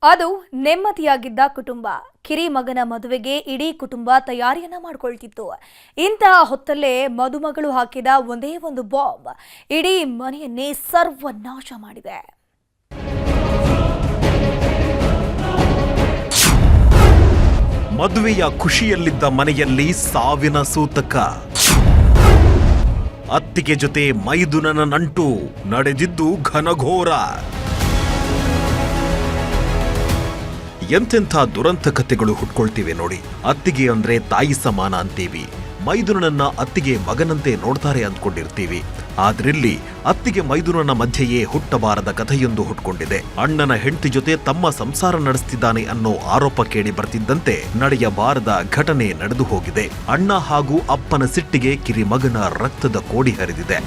ಅದು ನೆಮ್ಮದಿಯಾಗಿದ್ದ ಕುಟುಂಬ. ಕಿರಿ ಮಗನ ಮದುವೆಗೆ ಇಡೀ ಕುಟುಂಬ ತಯಾರಿಯನ್ನ ಮಾಡಿಕೊಳ್ತಿತ್ತು. ಇಂತಹ ಹೊತ್ತಲ್ಲೇ ಮದುಮಗಳು ಹಾಕಿದ ಒಂದೇ ಒಂದು ಬಾಂಬ್ ಇಡೀ ಮನೆಯನ್ನೇ ಸರ್ವನಾಶ ಮಾಡಿದೆ. ಮದುವೆಯ ಖುಷಿಯಲ್ಲಿದ್ದ ಮನೆಯಲ್ಲಿ ಸಾವಿನ ಸೂತಕ. ಅತ್ತಿಗೆ ಜೊತೆ ಮೈದುನನ ನಂಟು ನಡೆದಿದ್ದು ಘನಘೋರ. ಎಂತೆಂಥ ದುರಂತ ಕಥೆಗಳು ಹುಟ್ಕೊಳ್ತಿವೆ ನೋಡಿ. ಅತ್ತಿಗೆ ಅಂದ್ರೆ ತಾಯಿ ಸಮಾನ ಅಂತೀವಿ, ಮೈದುನನ್ನ ಅತ್ತಿಗೆ ಮಗನಂತೆ ನೋಡ್ತಾರೆ ಅಂದ್ಕೊಂಡಿರ್ತೀವಿ. ಆದ್ರಿಲ್ಲಿ ಅತ್ತಿಗೆ ಮೈದುನನ ಮಧ್ಯೆಯೇ ಹುಟ್ಟಬಾರದ ಕಥೆಯೊಂದು ಹುಟ್ಕೊಂಡಿದೆ. ಅಣ್ಣನ ಹೆಂಡತಿ ಜೊತೆ ತಮ್ಮ ಸಂಸಾರ ನಡೆಸ್ತಿದ್ದಾನೆ ಅನ್ನೋ ಆರೋಪ ಕೇಳಿ ಬರ್ತಿದ್ದಂತೆ ನಡೆಯಬಾರದ ಘಟನೆ ನಡೆದು ಹೋಗಿದೆ. ಅಣ್ಣ ಹಾಗೂ ಅಪ್ಪನ ಸಿಟ್ಟಿಗೆ ಕಿರಿ ಮಗನ ರಕ್ತದ ಕೋಡಿ ಹರಿದಿದೆ.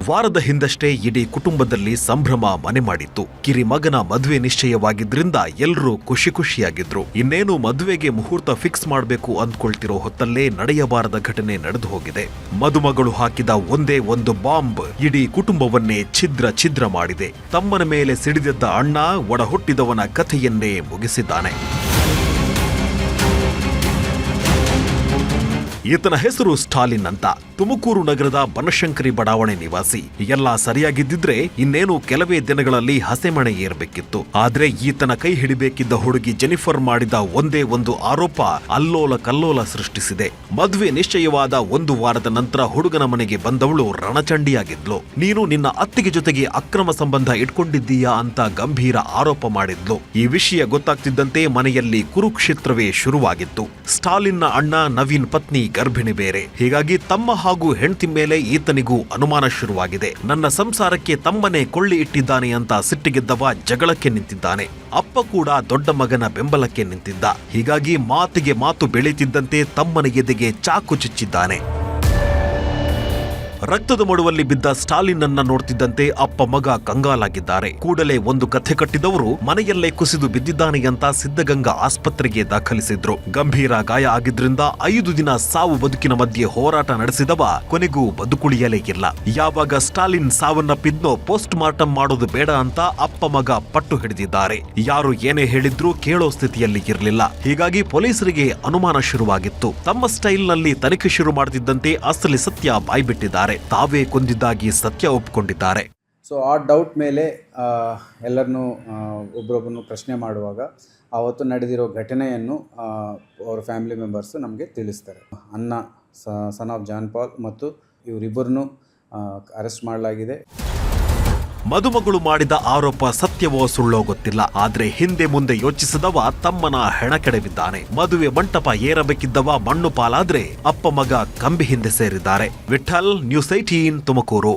ವಾರದ ಹಿಂದಷ್ಟೇ ಇಡೀ ಕುಟುಂಬದಲ್ಲಿ ಸಂಭ್ರಮ ಮನೆ ಮಾಡಿತ್ತು. ಕಿರಿ ಮಗನ ಮದುವೆ ನಿಶ್ಚಯವಾಗಿದ್ರಿಂದ ಎಲ್ಲರೂ ಖುಷಿಯಾಗಿದ್ರು. ಇನ್ನೇನು ಮದುವೆಗೆ ಮುಹೂರ್ತ ಫಿಕ್ಸ್ ಮಾಡಬೇಕು ಅಂದ್ಕೊಳ್ತಿರೋ ಹೊತ್ತಲ್ಲೇ ನಡೆಯಬಾರದ ಘಟನೆ ನಡೆದು ಹೋಗಿದೆ. ಮದುಮಗಳು ಹಾಕಿದ ಒಂದೇ ಒಂದು ಬಾಂಬ್ ಇಡೀ ಕುಟುಂಬವನ್ನೇ ಛಿದ್ರ ಮಾಡಿದೆ. ತಮ್ಮನ ಮೇಲೆ ಸಿಡಿದೆದ್ದ ಅಣ್ಣ ಒಡ ಹುಟ್ಟಿದವನ ಕಥೆಯನ್ನೇ ಮುಗಿಸಿದ್ದಾನೆ. ಈತನ ಹೆಸರು ಸ್ಟಾಲಿನ್ ಅಂತ. ತುಮಕೂರು ನಗರದ ಬನಶಂಕರಿ ಬಡಾವಣೆ ನಿವಾಸಿ. ಎಲ್ಲ ಸರಿಯಾಗಿದ್ದಿದ್ರೆ ಇನ್ನೇನು ಕೆಲವೇ ದಿನಗಳಲ್ಲಿ ಹಸೆಮಣೆ ಏರ್ಬೇಕಿತ್ತು. ಆದ್ರೆ ಈತನ ಕೈ ಹಿಡಿಬೇಕಿದ್ದ ಹುಡುಗಿ ಜೆನಿಫರ್ ಮಾಡಿದ ಒಂದೇ ಒಂದು ಆರೋಪ ಅಲ್ಲೋಲ ಕಲ್ಲೋಲ ಸೃಷ್ಟಿಸಿದೆ. ಮದುವೆ ನಿಶ್ಚಯವಾದ ಒಂದು ವಾರದ ನಂತರ ಹುಡುಗನ ಮನೆಗೆ ಬಂದವಳು ರಣಚಂಡಿಯಾಗಿದ್ಲು. ನೀನು ನಿನ್ನ ಅತ್ತಿಗೆ ಜೊತೆಗೆ ಅಕ್ರಮ ಸಂಬಂಧ ಇಟ್ಕೊಂಡಿದ್ದೀಯಾ ಅಂತ ಗಂಭೀರ ಆರೋಪ ಮಾಡಿದ್ಲು. ಈ ವಿಷಯ ಗೊತ್ತಾಗ್ತಿದ್ದಂತೆ ಮನೆಯಲ್ಲಿ ಕುರುಕ್ಷೇತ್ರವೇ ಶುರುವಾಗಿತ್ತು. ಸ್ಟಾಲಿನ್ನ ಅಣ್ಣ ನವೀನ್ ಪತ್ನಿ ಗರ್ಭಿಣಿ ಬೇರೆ. ಹೀಗಾಗಿ ತಮ್ಮ ಹಾಗೂ ಹೆಂಡತಿ ಮೇಲೆ ಈತನಿಗೂ ಅನುಮಾನ ಶುರುವಾಗಿದೆ. ನನ್ನ ಸಂಸಾರಕ್ಕೆ ತಮ್ಮನೇ ಕೊಳ್ಳಿ ಇಟ್ಟಿದ್ದಾನೆ ಅಂತ ಸಿಟ್ಟಿಗೆದ್ದವ ಜಗಳಕ್ಕೆ ನಿಂತಿದ್ದಾನೆ. ಅಪ್ಪ ಕೂಡ ದೊಡ್ಡ ಮಗನ ಬೆಂಬಲಕ್ಕೆ ನಿಂತಿದ್ದ. ಹೀಗಾಗಿ ಮಾತಿಗೆ ಮಾತು ಬೆಳೀತಿದ್ದಂತೆ ತಮ್ಮನ ಎದೆಗೆ ಚಾಕು ಚುಚ್ಚಿದ್ದಾನೆ. ರಕ್ತದ ಮಡುವಲ್ಲಿ ಬಿದ್ದ ಸ್ಟಾಲಿನ್ ಅನ್ನ ನೋಡ್ತಿದ್ದಂತೆ ಅಪ್ಪ ಮಗ ಕಂಗಾಲಾಗಿದ್ದಾರೆ. ಕೂಡಲೇ ಒಂದು ಕಥೆ ಕಟ್ಟಿದವರು ಮನೆಯಲ್ಲೇ ಕುಸಿದು ಬಿದ್ದಿದ್ದಾನೆ ಅಂತ ಸಿದ್ಧಗಂಗಾ ಆಸ್ಪತ್ರೆಗೆ ದಾಖಲಿಸಿದ್ರು. ಗಂಭೀರ ಗಾಯ ಆಗಿದ್ರಿಂದ 5 ದಿನ ಸಾವು ಬದುಕಿನ ಮಧ್ಯೆ ಹೋರಾಟ ನಡೆಸಿದವ ಕೊನೆಗೂ ಬದುಕುಳಿಯಲೇ ಇಲ್ಲ. ಯಾವಾಗ ಸ್ಟಾಲಿನ್ ಸಾವನ್ನಪ್ಪಿದ್ನೋ ಪೋಸ್ಟ್ ಮಾರ್ಟಂ ಮಾಡೋದು ಬೇಡ ಅಂತ ಅಪ್ಪ ಮಗ ಪಟ್ಟು ಹಿಡಿದಿದ್ದಾರೆ. ಯಾರು ಏನೇ ಹೇಳಿದ್ರೂ ಕೇಳೋ ಸ್ಥಿತಿಯಲ್ಲಿ ಇರಲಿಲ್ಲ. ಹೀಗಾಗಿ ಪೊಲೀಸರಿಗೆ ಅನುಮಾನ ಶುರುವಾಗಿತ್ತು. ತಮ್ಮ ಸ್ಟೈಲ್ ನಲ್ಲಿ ತನಿಖೆ ಶುರು ಮಾಡುತ್ತಿದ್ದಂತೆ ಅಸಲಿ ಸತ್ಯ ಬಾಯ್ಬಿಟ್ಟಿದ್ದಾರೆ. ತಾವೇ ಕೊಂದಿದ್ದಾಗಿ ಸತ್ಯ ಒಪ್ಪಿಕೊಂಡಿದ್ದಾರೆ. ಸೊ ಆ ಡೌಟ್ ಮೇಲೆ ಎಲ್ಲರನ್ನೂ ಒಬ್ಬರೊಬ್ಬರನ್ನು ಪ್ರಶ್ನೆ ಮಾಡುವಾಗ ಆವತ್ತು ನಡೆದಿರೋ ಘಟನೆಯನ್ನು ಅವರ ಫ್ಯಾಮಿಲಿ ಮೆಂಬರ್ಸು ನಮಗೆ ತಿಳಿಸ್ತಾರೆ. ಅಣ್ಣ ಸನ್ ಆಫ್ ಜಾನ್ ಪಾಲ್ ಮತ್ತು ಇವರಿಬ್ಬರನ್ನು ಅರೆಸ್ಟ್ ಮಾಡಲಾಗಿದೆ. ಮದುಮಗಳು ಮಾಡಿದ ಆರೋಪ ಸತ್ಯವೋ ಸುಳ್ಳೋ ಗೊತ್ತಿಲ್ಲ. ಆದ್ರೆ ಹಿಂದೆ ಮುಂದೆ ಯೋಚಿಸಿದವ ತಮ್ಮನ ಹೆಣ ಕೆಡವಿದ್ದಾನೆ. ಮದುವೆ ಮಂಟಪ ಏರಬೇಕಿದ್ದವ ಮಣ್ಣು ಪಾಲಾದ್ರೆ ಅಪ್ಪ ಮಗ ಕಂಬಿ ಹಿಂದೆ ಸೇರಿದ್ದಾರೆ. ವಿಠಲ್, ನ್ಯೂಸ್ 18 ತುಮಕೂರು.